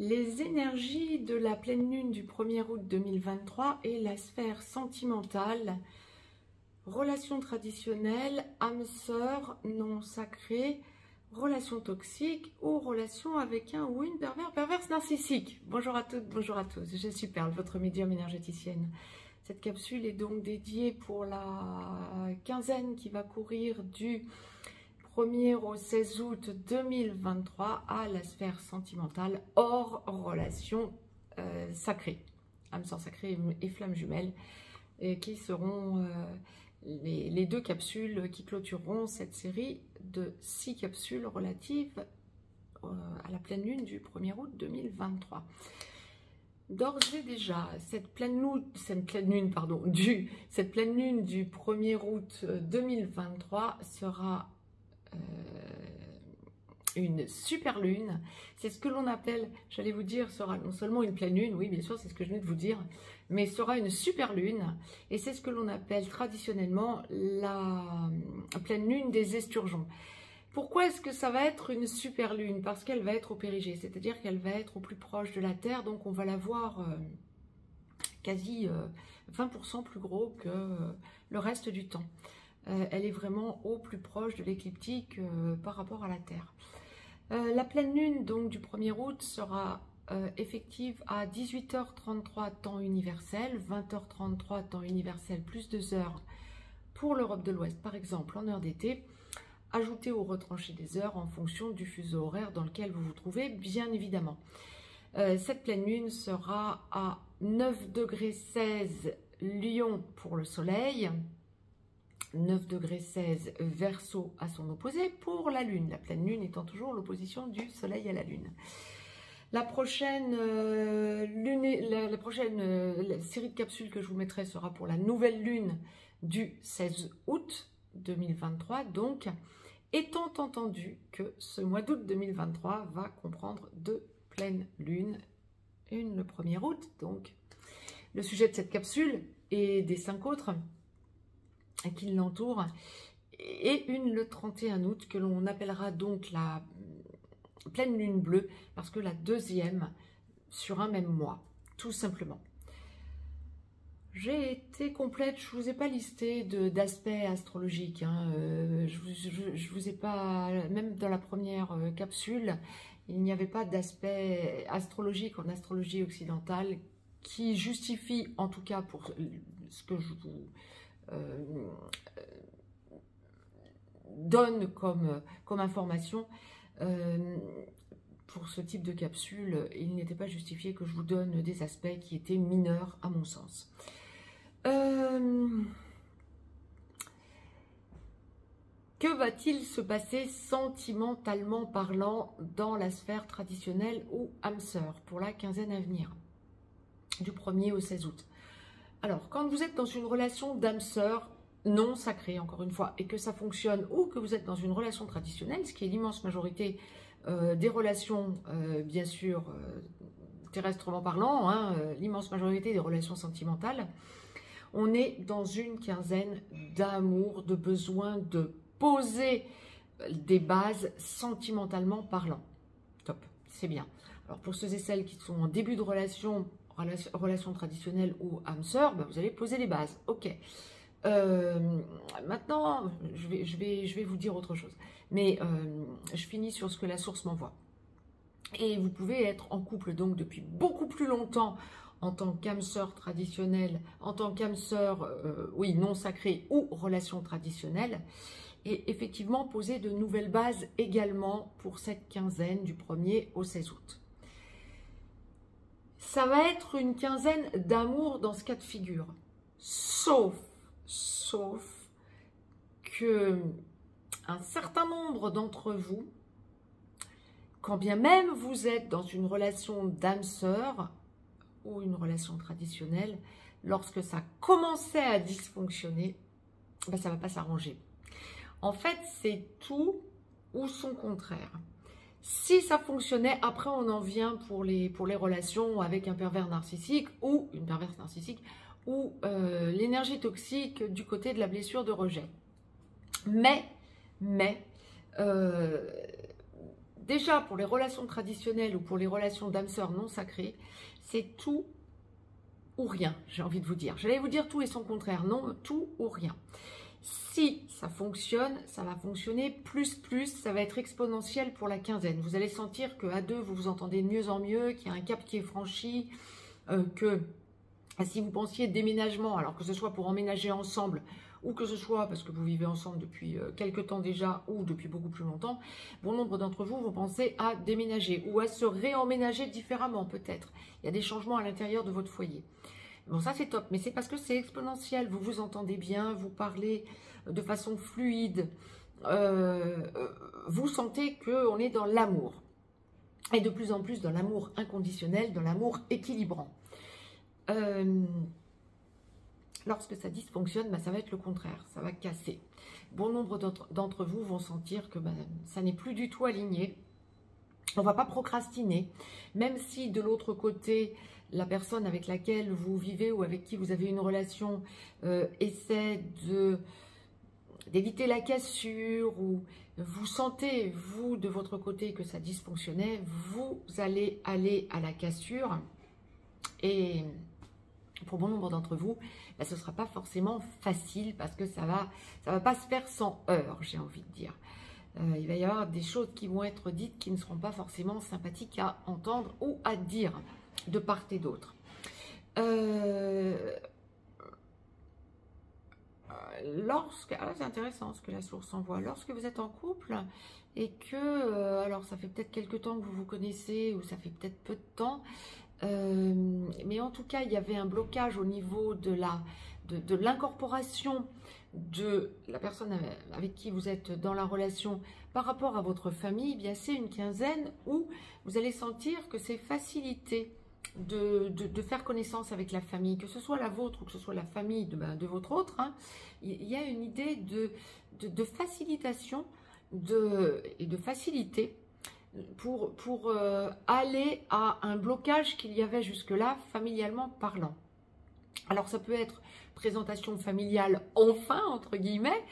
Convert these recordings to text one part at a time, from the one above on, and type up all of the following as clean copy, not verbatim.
Les énergies de la pleine lune du 1er août 2023 et la sphère sentimentale, relations traditionnelles, âme sœur, non sacrée, relations toxiques ou relations avec un ou une perverse narcissique. Bonjour à toutes, bonjour à tous, je suis Perle, votre médium énergéticienne. Cette capsule est donc dédiée pour la quinzaine qui va courir du 1er au 16 août 2023 à la sphère sentimentale hors relation sacrée, âme sœur sacrée et flamme jumelle, qui seront les deux capsules qui clôtureront cette série de 6 capsules relatives à la pleine lune du 1er août 2023. D'ores et déjà, cette pleine lune du 1er août 2023 sera une super lune. C'est ce que l'on appelle, j'allais vous dire, sera non seulement une pleine lune, oui bien sûr c'est ce que je venais de vous dire, mais sera une super lune, et c'est ce que l'on appelle traditionnellement la pleine lune des esturgeons. Pourquoi est-ce que ça va être une super lune? Parce qu'elle va être au périgée, c'est-à-dire qu'elle va être au plus proche de la Terre, donc on va la voir quasi 20% plus gros que le reste du temps. Elle est vraiment au plus proche de l'écliptique par rapport à la Terre. La pleine lune donc du 1er août sera effective à 18h33 temps universel, 20h33 temps universel plus 2 heures pour l'Europe de l'Ouest par exemple en heure d'été, ajoutez au retranché des heures en fonction du fuseau horaire dans lequel vous vous trouvez bien évidemment. Cette pleine lune sera à 9 degrés 16 Lion pour le soleil, 9 degrés 16 Verseau à son opposé pour la lune, la pleine lune étant toujours l'opposition du soleil à la lune. La prochaine série de capsules que je vous mettrai sera pour la nouvelle lune du 16 août 2023, donc étant entendu que ce mois d'août 2023 va comprendre 2 pleines lunes, une le 1er août, donc le sujet de cette capsule et des 5 autres qui l'entourent, et une le 31 août que l'on appellera donc la pleine lune bleue, parce que la deuxième sur un même mois, tout simplement. J'ai été complète, je ne vous ai pas listé d'aspects astrologiques, hein. Je vous ai pas, même dans la première capsule, il n'y avait pas d'aspect astrologique en astrologie occidentale qui justifie, en tout cas pour ce que je vous donne comme information, pour ce type de capsule, il n'était pas justifié que je vous donne des aspects qui étaient mineurs à mon sens. Que va-t-il se passer sentimentalement parlant dans la sphère traditionnelle ou âme sœur pour la quinzaine à venir, du 1er au 16 août? Alors, quand vous êtes dans une relation d'âme sœur non sacrée, encore une fois, et que ça fonctionne, ou que vous êtes dans une relation traditionnelle, ce qui est l'immense majorité des relations, bien sûr, terrestrement parlant, hein, l'immense majorité des relations sentimentales, on est dans une quinzaine d'amour, de besoin de poser des bases sentimentalement parlant. Top, c'est bien. Alors, pour ceux et celles qui sont en début de relation traditionnelle ou âme sœur, ben vous allez poser les bases. Ok. Maintenant, je vais vous dire autre chose. Mais je finis sur ce que la source m'envoie. Et vous pouvez être en couple donc depuis beaucoup plus longtemps en tant qu'âme sœur traditionnelle, en tant qu'âme sœur, oui, non sacrée ou relation traditionnelle. Et effectivement poser de nouvelles bases également pour cette quinzaine du 1er au 16 août. Ça va être une quinzaine d'amour dans ce cas de figure. Sauf que un certain nombre d'entre vous, quand bien même vous êtes dans une relation d'âme sœur ou une relation traditionnelle, lorsque ça commençait à dysfonctionner, ben ça ne va pas s'arranger. En fait, c'est tout ou son contraire. Si ça fonctionnait, après on en vient pour les relations avec un pervers narcissique ou une perverse narcissique ou l'énergie toxique du côté de la blessure de rejet. Mais déjà pour les relations traditionnelles ou pour les relations d'âme sœur non sacrées, c'est tout ou rien, j'ai envie de vous dire. J'allais vous dire tout et son contraire, non, tout ou rien. Si ça fonctionne, ça va fonctionner plus, ça va être exponentiel pour la quinzaine. Vous allez sentir qu'à deux, vous vous entendez de mieux en mieux, qu'il y a un cap qui est franchi, que si vous pensiez déménagement, alors que ce soit pour emménager ensemble, ou que ce soit parce que vous vivez ensemble depuis quelque temps déjà, ou depuis beaucoup plus longtemps, bon nombre d'entre vous vont penser à déménager, ou à se réemménager différemment peut-être. Il y a des changements à l'intérieur de votre foyer. Bon, ça c'est top, mais c'est parce que c'est exponentiel, vous vous entendez bien, vous parlez de façon fluide, vous sentez qu'on est dans l'amour, et de plus en plus dans l'amour inconditionnel, dans l'amour équilibrant. Lorsque ça dysfonctionne, ça va être le contraire, ça va casser. Bon nombre d'entre vous vont sentir que ça n'est plus du tout aligné, on ne va pas procrastiner, même si de l'autre côté, la personne avec laquelle vous vivez ou avec qui vous avez une relation essaie d'éviter la cassure, ou vous sentez, vous, de votre côté, que ça dysfonctionnait, vous allez aller à la cassure. Et pour bon nombre d'entre vous, ce ne sera pas forcément facile parce que ça va pas se faire sans heurts, j'ai envie de dire. Il va y avoir des choses qui vont être dites qui ne seront pas forcément sympathiques à entendre ou à dire de part et d'autre. C'est intéressant ce que la source envoie. Lorsque vous êtes en couple et que, alors ça fait peut-être quelque temps que vous vous connaissez ou ça fait peut-être peu de temps, mais en tout cas il y avait un blocage au niveau de l'incorporation de la personne avec qui vous êtes dans la relation par rapport à votre famille. Eh bien c'est une quinzaine où vous allez sentir que c'est facilité de faire connaissance avec la famille, que ce soit la vôtre ou que ce soit la famille de votre autre, hein. Il y a une idée de facilitation et de facilité pour aller à un blocage qu'il y avait jusque-là, familialement parlant. Alors ça peut être présentation familiale enfin, entre guillemets,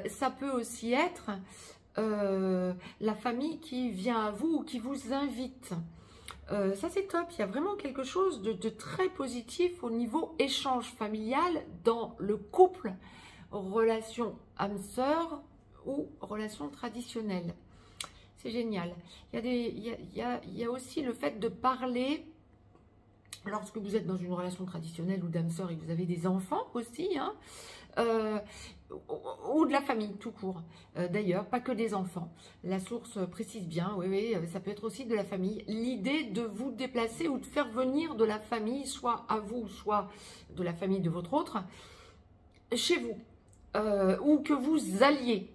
ça peut aussi être la famille qui vient à vous ou qui vous invite. Ça c'est top, il y a vraiment quelque chose de très positif au niveau échange familial dans le couple, relation âme-sœur ou relation traditionnelle. C'est génial. Il y a aussi le fait de parler, lorsque vous êtes dans une relation traditionnelle ou d'âme-sœur et que vous avez des enfants aussi, hein, ou de la famille tout court. D'ailleurs, pas que des enfants. La source précise bien, oui, ça peut être aussi de la famille. L'idée de vous déplacer ou de faire venir de la famille, soit à vous, soit de la famille de votre autre, chez vous, ou que vous alliez.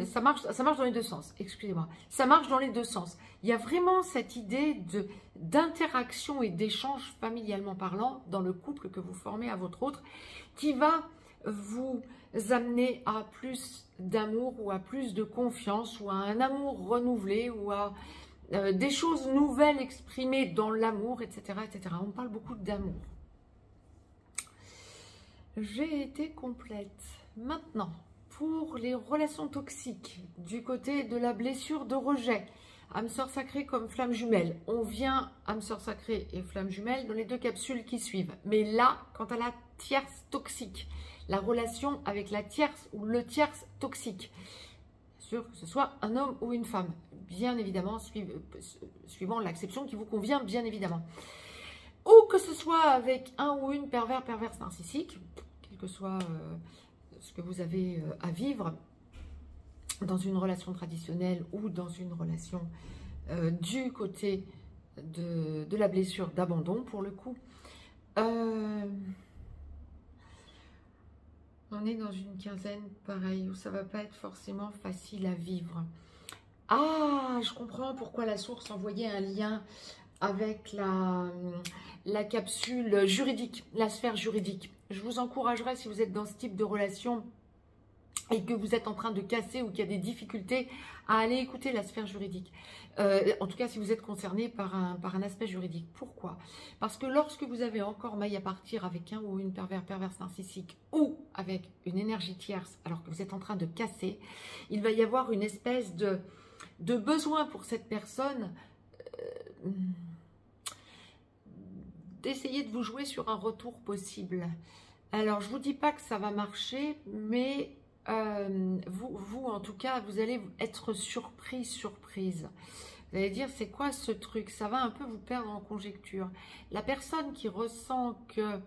Ça marche dans les deux sens, excusez-moi. Ça marche dans les deux sens. Il y a vraiment cette idée d'interaction et d'échange familialement parlant dans le couple que vous formez à votre autre, qui va vous amener à plus d'amour ou à plus de confiance ou à un amour renouvelé ou à des choses nouvelles exprimées dans l'amour, etc., etc. On parle beaucoup d'amour. J'ai été complète. Maintenant, pour les relations toxiques, du côté de la blessure de rejet, âme sœur sacrée comme flamme jumelle. On vient âme sœur sacrée et flamme jumelle dans les deux capsules qui suivent. Mais là, quant à la tierce toxique, la relation avec la tierce ou le tierce toxique, bien sûr que ce soit un homme ou une femme, bien évidemment, suivant l'acception qui vous convient, bien évidemment. Ou que ce soit avec un ou une perverse narcissique, quel que soit ce que vous avez à vivre dans une relation traditionnelle ou dans une relation du côté de la blessure d'abandon, pour le coup. On est dans une quinzaine, pareil, où ça va pas être forcément facile à vivre. Ah, je comprends pourquoi la source envoyait un lien avec la capsule juridique, la sphère juridique. Je vous encouragerais, si vous êtes dans ce type de relation et que vous êtes en train de casser ou qu'il y a des difficultés, à aller écouter la sphère juridique. En tout cas, si vous êtes concerné par un aspect juridique. Pourquoi? Parce que lorsque vous avez encore maille à partir avec un ou une perverse narcissique ou avec une énergie tierce, alors que vous êtes en train de casser, il va y avoir une espèce de besoin pour cette personne d'essayer de vous jouer sur un retour possible. Alors, je ne vous dis pas que ça va marcher, mais vous, en tout cas, vous allez être surprise. Vous allez dire, c'est quoi ce truc? Ça va un peu vous perdre en conjecture. La personne qui ressent que,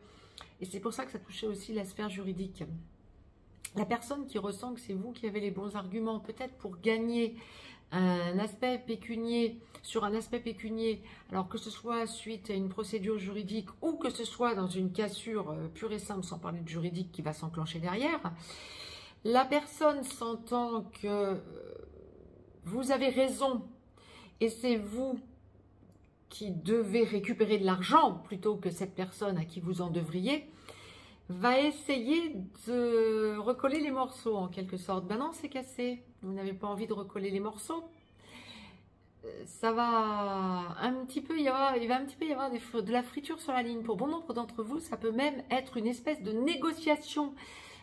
et c'est pour ça que ça touchait aussi la sphère juridique, la personne qui ressent que c'est vous qui avez les bons arguments, peut-être pour gagner un aspect pécunier, sur un aspect pécunier, alors que ce soit suite à une procédure juridique ou que ce soit dans une cassure pure et simple, sans parler de juridique qui va s'enclencher derrière, la personne sentant que vous avez raison et c'est vous qui devez récupérer de l'argent plutôt que cette personne à qui vous en devriez, va essayer de recoller les morceaux en quelque sorte. Ben non, c'est cassé. Vous n'avez pas envie de recoller les morceaux. Ça va un petit peu y avoir, il va un petit peu y avoir de la friture sur la ligne. Pour bon nombre d'entre vous, ça peut même être une espèce de négociation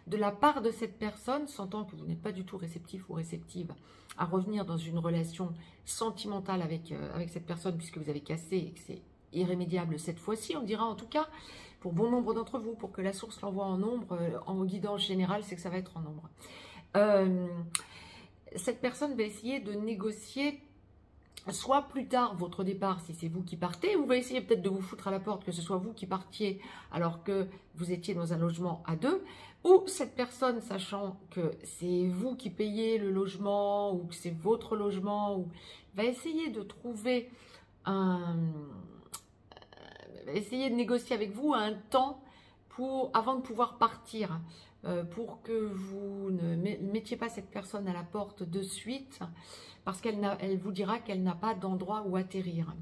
de la part de cette personne, sentant que vous n'êtes pas du tout réceptif ou réceptive à revenir dans une relation sentimentale avec cette personne, puisque vous avez cassé et que c'est irrémédiable cette fois-ci, on dira en tout cas, pour bon nombre d'entre vous, pour que la source l'envoie en nombre, en guidance générale, c'est que ça va être en nombre. Cette personne va essayer de négocier soit plus tard votre départ, si c'est vous qui partez, ou va essayer peut-être de vous foutre à la porte, que ce soit vous qui partiez alors que vous étiez dans un logement à deux, ou cette personne, sachant que c'est vous qui payez le logement, ou que c'est votre logement, ou va essayer de trouver essayer de négocier avec vous un temps avant de pouvoir partir, pour que vous ne mettiez pas cette personne à la porte de suite, parce qu'elle vous dira qu'elle n'a pas d'endroit où atterrir.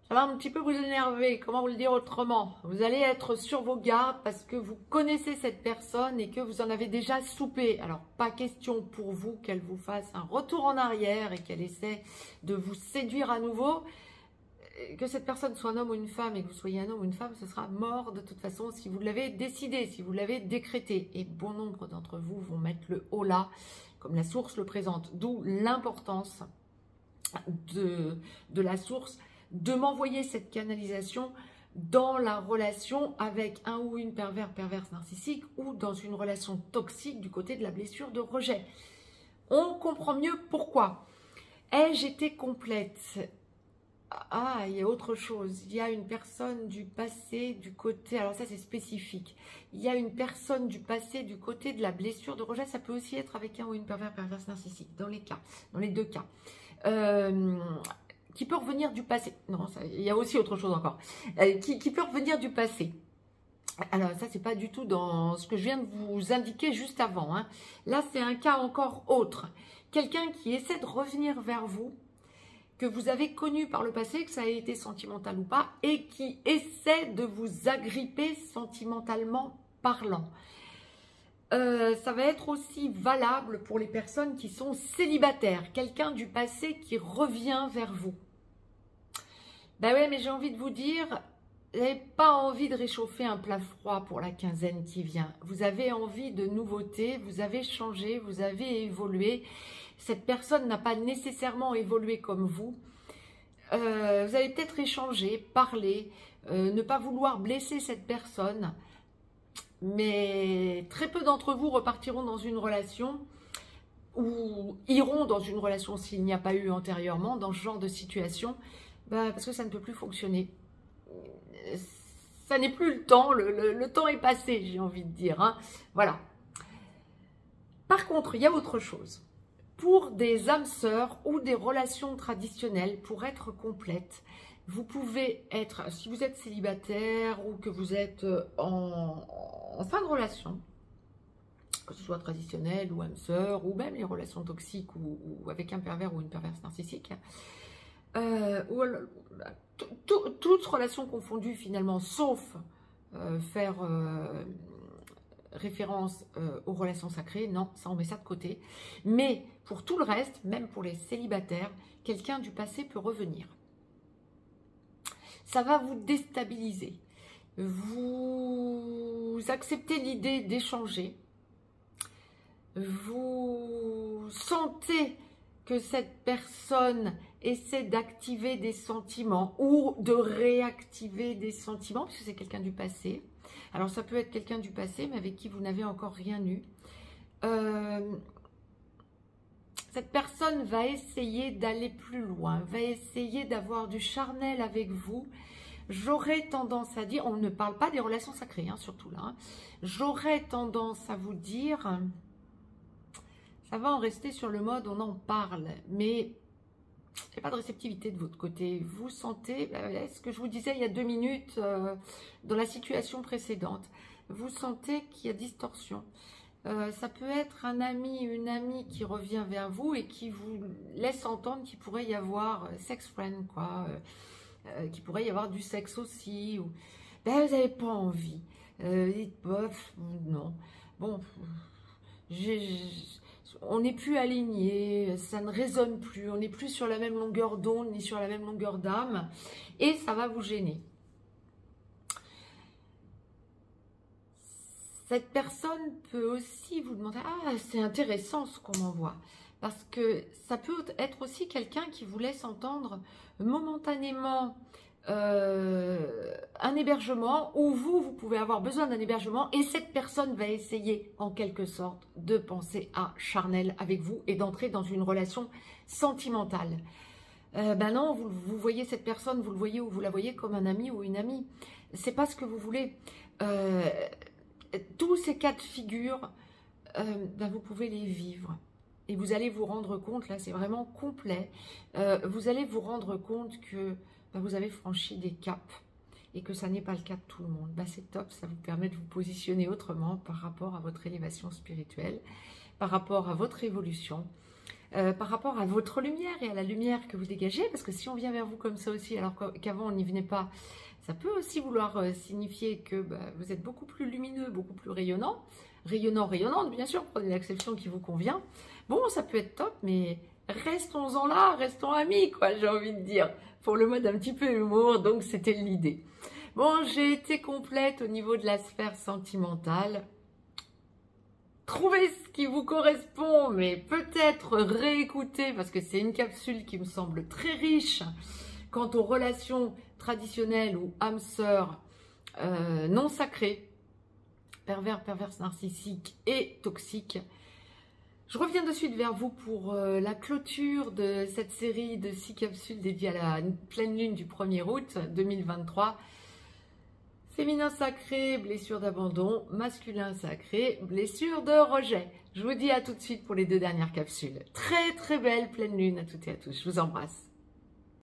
Ça va un petit peu vous énerver, comment vous le dire autrement? Vous allez être sur vos gardes parce que vous connaissez cette personne et que vous en avez déjà soupé. Alors, pas question pour vous qu'elle vous fasse un retour en arrière et qu'elle essaie de vous séduire à nouveau. Que cette personne soit un homme ou une femme et que vous soyez un homme ou une femme, ce sera mort de toute façon si vous l'avez décidé, si vous l'avez décrété. Et bon nombre d'entre vous vont mettre le haut là, comme la source le présente. D'où l'importance de la source de m'envoyer cette canalisation dans la relation avec un ou une perverse narcissique ou dans une relation toxique du côté de la blessure de rejet. On comprend mieux pourquoi. Ai-je été complète ? Ah, il y a autre chose. Il y a une personne du passé du côté... Alors ça, c'est spécifique. Il y a une personne du passé du côté de la blessure de rejet. Ça peut aussi être avec un ou une perverse narcissique, dans les deux cas. Qui peut revenir du passé. Non, il y a aussi autre chose encore. Qui peut revenir du passé. Alors ça, c'est pas du tout dans ce que je viens de vous indiquer juste avant. Hein. Là, c'est un cas encore autre. Quelqu'un qui essaie de revenir vers vous, que vous avez connu par le passé, que ça a été sentimental ou pas, et qui essaie de vous agripper sentimentalement parlant. Ça va être aussi valable pour les personnes qui sont célibataires. Quelqu'un du passé qui revient vers vous. Ben ouais, mais j'ai envie de vous dire, vous n'avez pas envie de réchauffer un plat froid pour la quinzaine qui vient. Vous avez envie de nouveautés, vous avez changé, vous avez évolué. Cette personne n'a pas nécessairement évolué comme vous. Vous allez peut-être échanger, parler, ne pas vouloir blesser cette personne. Mais très peu d'entre vous repartiront dans une relation ou iront dans une relation s'il n'y a pas eu antérieurement dans ce genre de situation, parce que ça ne peut plus fonctionner. Ça n'est plus le temps, le temps est passé, j'ai envie de dire. Hein. Voilà. Par contre, il y a autre chose. Pour des âmes sœurs ou des relations traditionnelles, pour être complète, vous pouvez être, si vous êtes célibataire ou que vous êtes en fin de relation, que ce soit traditionnelle ou âme sœur, ou même les relations toxiques ou avec un pervers ou une perverse narcissique, toutes relations confondues finalement, sauf faire référence aux relations sacrées, non, ça on met ça de côté. Mais pour tout le reste, même pour les célibataires, quelqu'un du passé peut revenir. Ça va vous déstabiliser. Vous acceptez l'idée d'échanger. vous sentez que cette personne essaie d'activer des sentiments ou de réactiver des sentiments, puisque c'est quelqu'un du passé. Alors ça peut être quelqu'un du passé, mais avec qui vous n'avez encore rien eu. Cette personne va essayer d'aller plus loin, va essayer d'avoir du charnel avec vous. J'aurais tendance à dire, on ne parle pas des relations sacrées, hein, surtout là. Hein. J'aurais tendance à vous dire, ça va en rester sur le mode on en parle, mais il n'y a pas de réceptivité de votre côté. Vous sentez, ce que je vous disais il y a 2 minutes dans la situation précédente, vous sentez qu'il y a distorsion. Ça peut être un ami, une amie qui revient vers vous et qui vous laisse entendre qu'il pourrait y avoir sex friend, quoi, qu'il pourrait y avoir du sexe aussi, ou ben, vous n'avez pas envie, bof, non, bon, on n'est plus aligné, ça ne résonne plus, on n'est plus sur la même longueur d'onde ni sur la même longueur d'âme, et ça va vous gêner. Cette personne peut aussi vous demander « Ah, c'est intéressant ce qu'on m'envoie ». Parce que ça peut être aussi quelqu'un qui vous laisse entendre momentanément un hébergement où vous pouvez avoir besoin d'un hébergement et cette personne va essayer en quelque sorte de penser à charnel avec vous et d'entrer dans une relation sentimentale. Ben non, vous voyez cette personne, vous le voyez ou vous la voyez comme un ami ou une amie. C'est pas ce que vous voulez. Tous ces cas de figure, ben vous pouvez les vivre. Et vous allez vous rendre compte, là c'est vraiment complet, vous allez vous rendre compte que ben, vous avez franchi des caps et que ça n'est pas le cas de tout le monde. Ben, c'est top, ça vous permet de vous positionner autrement par rapport à votre élévation spirituelle, par rapport à votre évolution, par rapport à votre lumière et à la lumière que vous dégagez, parce que si on vient vers vous comme ça aussi alors qu'avant on n'y venait pas, ça peut aussi vouloir signifier que ben, vous êtes beaucoup plus lumineux, beaucoup plus rayonnant, rayonnante bien sûr, prenez l'acception qui vous convient. Bon, ça peut être top, mais restons-en là, restons amis, quoi, j'ai envie de dire, pour le mode un petit peu humour, donc c'était l'idée. Bon, j'ai été complète au niveau de la sphère sentimentale. Trouvez ce qui vous correspond, mais peut-être réécouter, parce que c'est une capsule qui me semble très riche quant aux relations traditionnelles ou âmes sœurs non sacrées, perverses narcissiques et toxiques. Je reviens de suite vers vous pour la clôture de cette série de 6 capsules dédiées à la pleine lune du 1er août 2023. Féminin sacré, blessure d'abandon. Masculin sacré, blessure de rejet. Je vous dis à tout de suite pour les 2 dernières capsules. Très très belle pleine lune à toutes et à tous. Je vous embrasse.